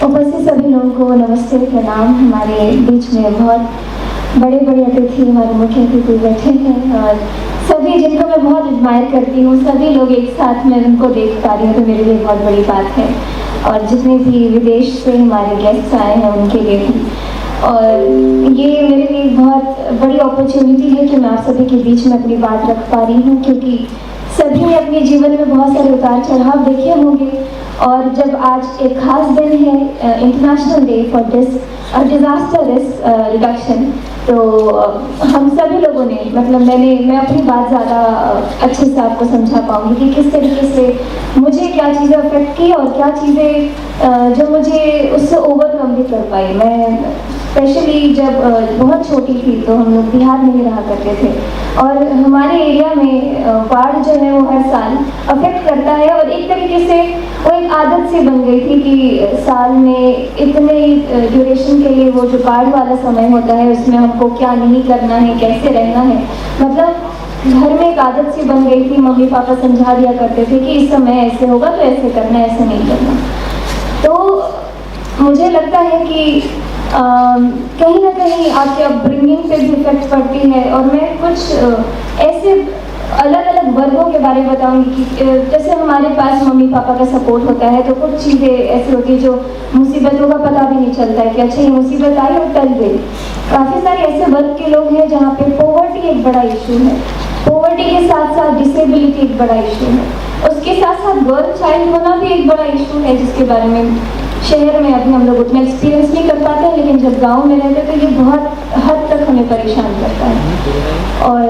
उपस्थित सभी लोगों को नमस्ते, प्रणाम। हमारे बीच में बहुत बड़े बड़े अतिथि, हमारे मुख्य अतिथि बैठे हैं और सभी जिनको मैं बहुत एडमायर करती हूँ, सभी लोग एक साथ में उनको देख पा रही हूँ तो मेरे लिए बहुत बड़ी बात है। और जितने भी विदेश से हमारे गेस्ट्स आए हैं उनके लिए भी, और ये मेरे लिए बहुत बड़ी अपॉर्चुनिटी है कि मैं आप सभी के बीच में अपनी बात रख पा रही हूँ, क्योंकि सभी ने अपने जीवन में बहुत सारे उतार चढ़ाव देखे होंगे। और जब आज एक खास दिन है, international day for disaster risk reduction, तो हम सभी लोगों ने मैं अपनी बात ज़्यादा अच्छे से आपको समझा पाऊंगी कि किस तरीके से मुझे क्या चीज़ें अफेक्ट की और क्या चीज़ें जो मुझे उससे ओवरकम भी कर पाई। मैं स्पेशली जब बहुत छोटी थी तो हम लोग बिहार में ही रहा करते थे, और हमारे एरिया में बाढ़ जो है वो हर साल अफेक्ट करता है। और एक तरीके से वो एक आदत सी बन गई थी कि साल में इतने ड्यूरेशन के लिए वो जो बाढ़ वाला समय होता है उसमें हमको क्या नहीं करना है, कैसे रहना है, घर में एक आदत सी बन गई थी। मम्मी पापा समझा दिया करते थे कि इस समय ऐसे होगा तो ऐसे करना है, ऐसे नहीं करना। तो मुझे लगता है कि कहीं ना कहीं आपके अपब्रिंगिंग पे भी इफेक्ट पड़ती है। और मैं कुछ ऐसे अलग अलग वर्गों के बारे में बताऊंगी कि जैसे हमारे पास मम्मी पापा का सपोर्ट होता है तो कुछ चीज़ें ऐसी होती है जो मुसीबतों का पता भी नहीं चलता है कि अच्छा ये मुसीबत आई और टल गई। काफ़ी सारे ऐसे वर्ग के लोग हैं जहाँ पे पॉवर्टी एक बड़ा इशू है, पॉवर्टी के साथ साथ डिसेबिलिटी एक बड़ा इशू है, उसके साथ साथ गर्ल चाइल्ड होना भी एक बड़ा इशू है, जिसके बारे में शहर में अभी हम लोग उतना एक्सपीरियंस नहीं कर पाते हैं, लेकिन जब गांव में रहते तो ये बहुत हद तक हमें परेशान करता है। और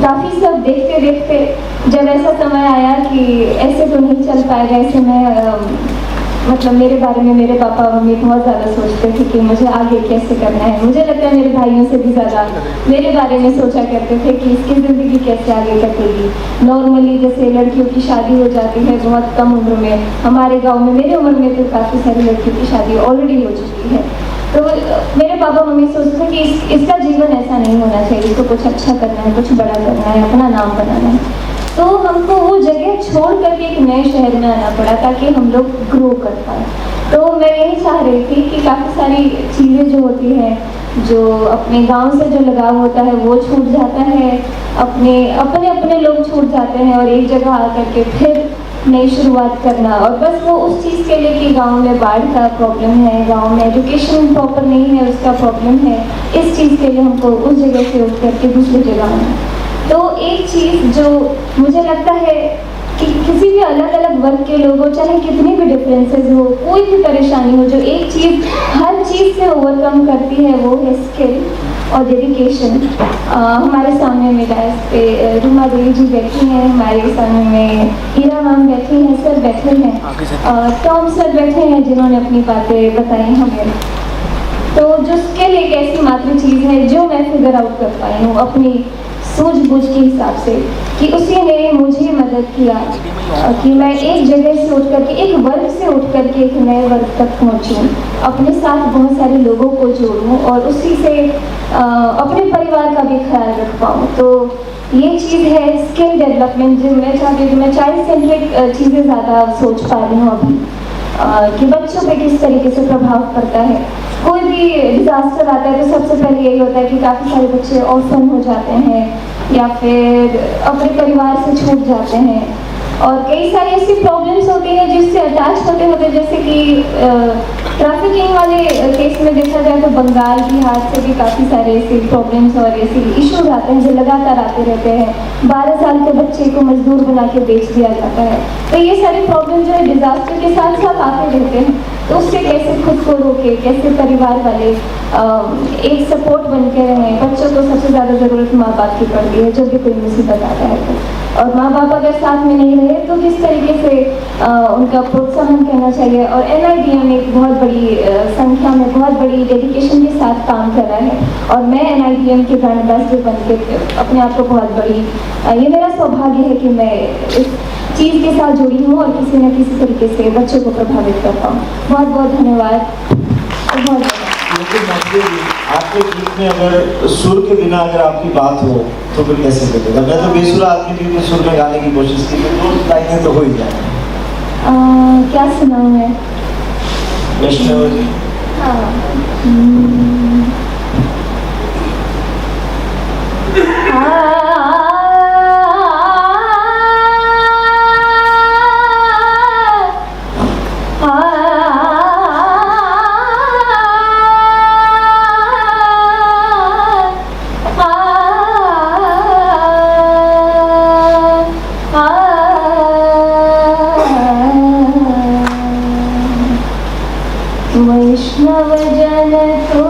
काफ़ी सब देखते देखते जब ऐसा समय आया कि ऐसे तो नहीं चल पाएगा, ऐसे में मेरे बारे में मेरे पापा मम्मी बहुत ज़्यादा सोचते थे कि मुझे आगे कैसे करना है। मुझे लगता है मेरे भाइयों से भी ज़्यादा मेरे बारे में सोचा करते थे कि इसकी ज़िंदगी कैसे आगे कटेगी। नॉर्मली जैसे लड़कियों की शादी हो जाती है बहुत कम उम्र में, हमारे गांव में मेरे उम्र में तो काफ़ी सारी लड़कियों की शादी ऑलरेडी हो चुकी है। तो मेरे पापा मम्मी सोचते थे कि इसका जीवन ऐसा नहीं होना चाहिए, इसको कुछ अच्छा करना है, कुछ बड़ा करना है, अपना नाम बनाना है। तो हमको वो जगह छोड़ करके एक नए शहर में आना पड़ा ताकि हम लोग ग्रो कर पाए। तो मैं यही चाह रही थी कि काफ़ी सारी चीज़ें जो होती हैं, जो अपने गांव से जो लगाव होता है वो छूट जाता है, अपने लोग छूट जाते हैं और एक जगह आकर के फिर नई शुरुआत करना। और बस वो उस चीज़ के लिए कि गांव में बाढ़ का प्रॉब्लम है, गांव में एजुकेशन प्रॉपर नहीं है, उसका प्रॉब्लम है, इस चीज़ के लिए हमको उस जगह से उठ करके दूसरी जगह आना। तो एक चीज़ जो मुझे लगता है कि किसी भी अलग अलग वर्ग के लोगों, चाहे कितनी भी डिफरेंसेस हो, कोई भी परेशानी हो, जो एक चीज़ हर चीज़ से ओवरकम करती है वो है स्किल और डेडिकेशन। हमारे सामने में डायस पे रूमा देवी जी बैठी हैं, हमारे सामने में हीरा मैम बैठी हैं, सर बैठे हैं, टॉम सर बैठे हैं जिन्होंने अपनी बातें बताई हमें। तो जो स्किल एक ऐसी मात्र चीज़ है जो मैं फिगर आउट कर पाई हूँ अपनी सूझबूझ के हिसाब से, कि उसी ने मुझे मदद किया कि मैं एक जगह से उठ करके, एक वर्ग से उठ करके एक नए वर्ग तक पहुँचूँ, अपने साथ बहुत सारे लोगों को जोड़ूँ और उसी से अपने परिवार का भी ख्याल रख पाऊँ। तो ये चीज़ है स्किल डेवलपमेंट, जो मैं चाहती हूँ कि मैं चाइल्ड सेंट्रिक चीज़ें ज़्यादा सोच पा रही हूँ अभी, कि बच्चों पे किस तरीके से प्रभाव पड़ता है। कोई भी डिज़ास्टर आता है तो सबसे पहले यही होता है कि काफ़ी सारे बच्चे ऑर्फन हो जाते हैं या फिर अपने परिवार से छूट जाते हैं, और कई सारी ऐसी प्रॉब्लम्स होती हैं जिससे अटैच होते होते, जैसे कि ट्रैफिकिंग वाले केस में देखा जाए तो बंगाल बिहार से भी काफ़ी सारे ऐसे प्रॉब्लम्स और ऐसे इश्यूज आते हैं जो लगातार आते रहते हैं। 12 साल के बच्चे को मजदूर बना के बेच दिया जाता है। तो ये सारी प्रॉब्लम जो है डिज़ास्टर के साथ साथ आते रहते हैं, तो उससे कैसे खुद को रोके, कैसे परिवार वाले एक सपोर्ट बन के रहें। बच्चों को सबसे ज़्यादा ज़रूरत माँ बाप की पड़ती है जब भी कोई मुसीबत आता है तो, और माँ बाप अगर साथ में नहीं रहे तो किस तरीके से उनका प्रोत्साहन करना चाहिए। और NIDM एक बहुत बड़ी संख्या में बहुत बड़ी डेडिकेशन के साथ काम कर रहा है, और मैं NIDM के ब्रांड एम्बेसडर बन के अपने आप को बहुत बड़ी, ये मेरा सौभाग्य है कि मैं इस चीज़ के साथ जुड़ी हूँ और किसी न किसी तरीके से बच्चों को प्रभावित कर पाऊँ। बहुत बहुत धन्यवाद। आपके गीत में अगर सुर के बिना अगर आपकी बात हो तो फिर कैसे करेगा? मैं तो बेसुरा आदमी थी तो सुर में गाने की कोशिश की, तो 2 लाइनें तो हो ही जाए। क्या सुनाऊँ मैं? वैष्णव जी वैष्णव जन तो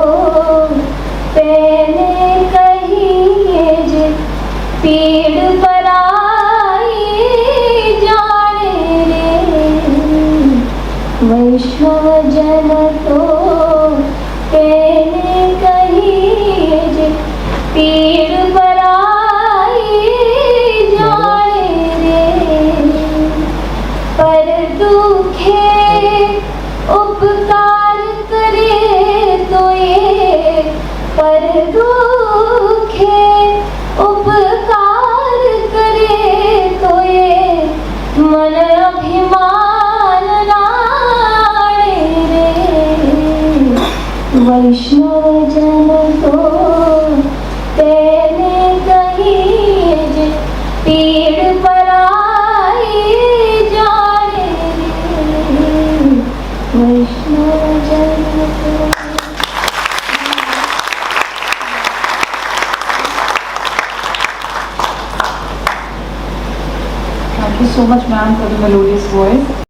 पहले कहिए जे पीड़ पराई जाने रे। वैष्णव जन तो पहले कहिए जे पीड़ पराई जाने रे। पर दुखे उपकार करे तो ये, पर दुखे उपकार करे तो ये मन अभिमान लाए रे। वैष्णव जन तो तेने कहिए जे पीड़ पराई जाने रे। वैष्णव जन तो Thank you so much, ma'am, for the melodious voice.